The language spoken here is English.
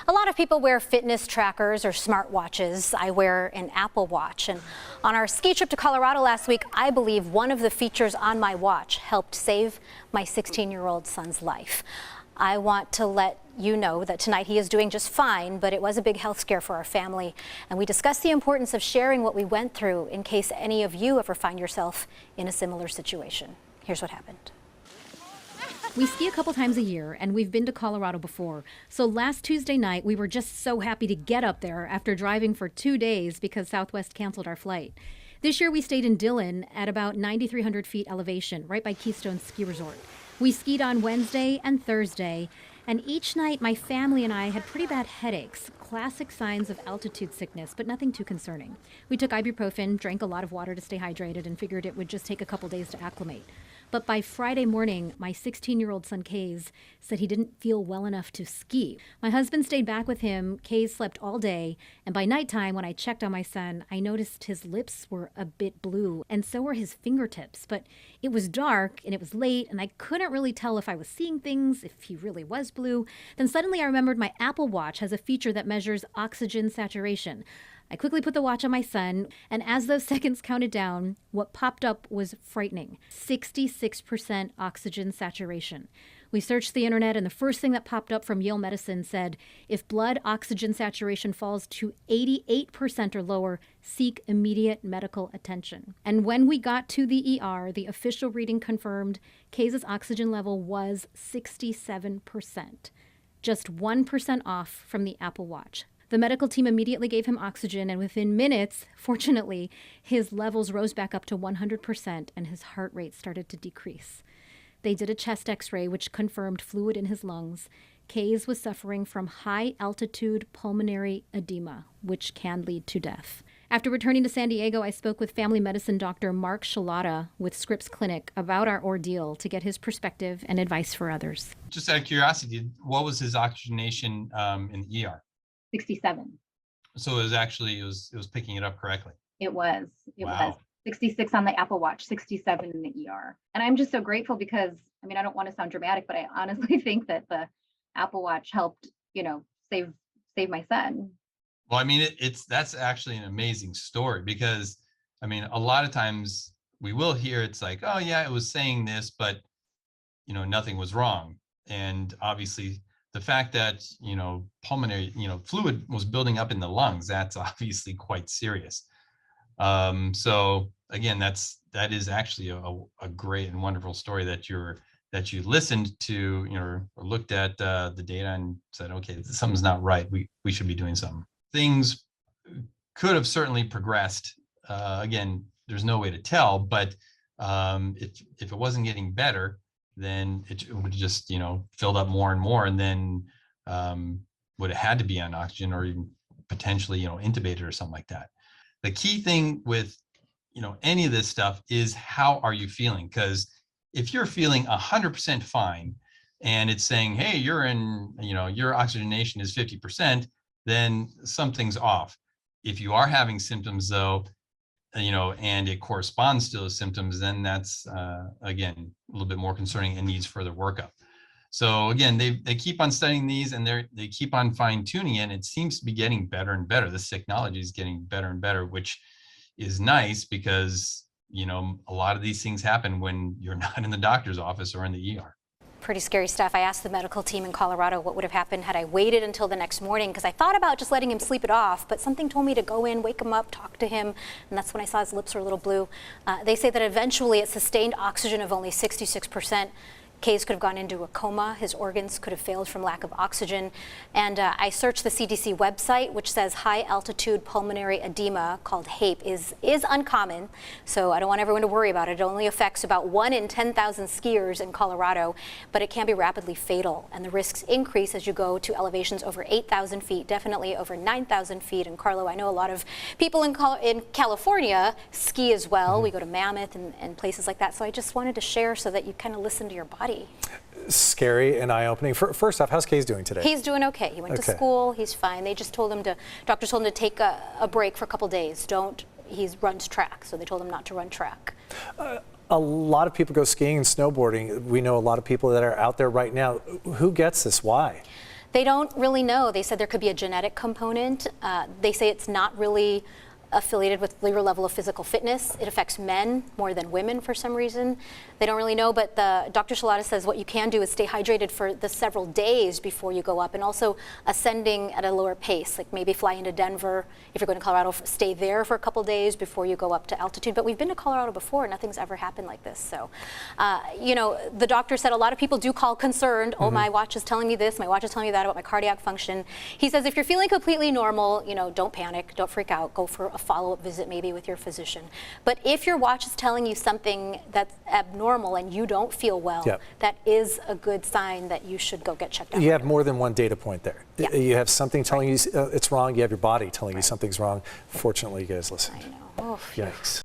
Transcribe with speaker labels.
Speaker 1: A lot of people wear fitness trackers or smartwatches. I wear an Apple Watch. And on our ski trip to Colorado last week, I believe one of the features on my watch helped save my 16-year-old son's life. I want to let you know that tonight he is doing just fine, but it was a big health scare for our family. And we discussed the importance of sharing what we went through in case any of you ever find yourself in a similar situation. Here's what happened.
Speaker 2: We ski a couple times a year, and we've been to Colorado before. So last Tuesday night, we were just so happy to get up there after driving for 2 days because Southwest canceled our flight. This year, we stayed in Dillon at about 9,300 feet elevation, right by Keystone Ski Resort. We skied on Wednesday and Thursday, and each night my family and I had pretty bad headaches, classic signs of altitude sickness, but nothing too concerning. We took ibuprofen, drank a lot of water to stay hydrated, and figured it would just take a couple days to acclimate. But by Friday morning, my 16-year-old son, Kays, said he didn't feel well enough to ski. My husband stayed back with him. Kays slept all day. And by nighttime, when I checked on my son, I noticed his lips were a bit blue, and so were his fingertips. But it was dark, and it was late, and I couldn't really tell if I was seeing things, if he really was blue. Then suddenly I remembered my Apple Watch has a feature that measures oxygen saturation. I quickly put the watch on my son, and as those seconds counted down, what popped up was frightening. 66% oxygen saturation. We searched the internet, and the first thing that popped up from Yale Medicine said, if blood oxygen saturation falls to 88% or lower, seek immediate medical attention. And when we got to the ER, the official reading confirmed Kays' oxygen level was 67%, just 1% off from the Apple Watch. The medical team immediately gave him oxygen, and within minutes, fortunately, his levels rose back up to 100% and his heart rate started to decrease. They did a chest x-ray, which confirmed fluid in his lungs. Kays was suffering from high-altitude pulmonary edema, which can lead to death. After returning to San Diego, I spoke with family medicine doctor Mark Shalata with Scripps Clinic about our ordeal to get his perspective and advice for others.
Speaker 3: Just out of curiosity, what was his oxygenation in the ER?
Speaker 4: 67.
Speaker 3: So it was picking it up correctly.
Speaker 4: It was.
Speaker 3: Wow.
Speaker 4: Was 66 on the Apple Watch, 67 in the ER. And I'm just so grateful because, I mean, I don't want to sound dramatic, but I honestly think that the Apple Watch helped, save my son.
Speaker 3: Well, I mean, that's actually an amazing story because, I mean, a lot of times we will hear it's like, oh yeah, it was saying this, but nothing was wrong. And obviously the fact that, pulmonary, fluid was building up in the lungs, that's obviously quite serious. So again, that is actually a great and wonderful story that you listened to, or looked at the data and said, okay, something's not right. We should be doing something. Things could have certainly progressed. Again, there's no way to tell, but if it wasn't getting better, then it would just, filled up more and more, and then would have had to be on oxygen or even potentially, intubated or something like that. The key thing with, any of this stuff is how are you feeling? Because if you're feeling 100% fine and it's saying, hey, you're in, your oxygenation is 50%, then something's off. If you are having symptoms though, and it corresponds to those symptoms, then that's, again, a little bit more concerning and needs further workup. So again, they keep on studying these and they keep on fine tuning it. And it seems to be getting better and better. This technology is getting better and better, which is nice because, a lot of these things happen when you're not in the doctor's office or in the ER.
Speaker 1: Pretty scary stuff. I asked the medical team in Colorado what would have happened had I waited until the next morning, because I thought about just letting him sleep it off, but something told me to go in, wake him up, talk to him, and that's when I saw his lips were a little blue. They say that eventually at sustained oxygen of only 66%, Kays could have gone into a coma. His organs could have failed from lack of oxygen. And I searched the CDC website, which says high altitude pulmonary edema, called HAPE, is uncommon. So I don't want everyone to worry about it. It only affects about 1 in 10,000 skiers in Colorado, but it can be rapidly fatal. And the risks increase as you go to elevations over 8,000 feet, definitely over 9,000 feet. And Carlo, I know a lot of people in California ski as well. We go to Mammoth and places like that. So I just wanted to share so that you kind of listen to your body.
Speaker 5: Scary and eye-opening. First off, how's Kays doing today?
Speaker 1: He's doing okay. He went to school. He's fine. They just told him doctors told him to take a break for a couple days. He runs track, so they told him not to run track.
Speaker 5: A lot of people go skiing and snowboarding. We know a lot of people that are out there right now. Who gets this? Why?
Speaker 1: They don't really know. They said there could be a genetic component. They say it's not really affiliated with your level of physical fitness. It affects men more than women for some reason. They don't really know, but Dr. Shalata says what you can do is stay hydrated for the several days before you go up, and also ascending at a lower pace, like maybe fly into Denver. If you're going to Colorado, stay there for a couple days before you go up to altitude. But we've been to Colorado before. Nothing's ever happened like this. So, you know, the doctor said a lot of people do call concerned. Oh, my watch is telling me this, my watch is telling me that about my cardiac function. He says if you're feeling completely normal, you know, don't panic, don't freak out, go for a follow-up visit maybe with your physician. But if your watch is telling you something that's abnormal and you don't feel well, that is a good sign that you should go get checked out.
Speaker 5: You have more than one data point there.
Speaker 1: Yeah.
Speaker 5: You have something telling you it's wrong. You have your body telling you something's wrong. Fortunately, you guys listen.
Speaker 1: I know. Oh,
Speaker 5: Yikes.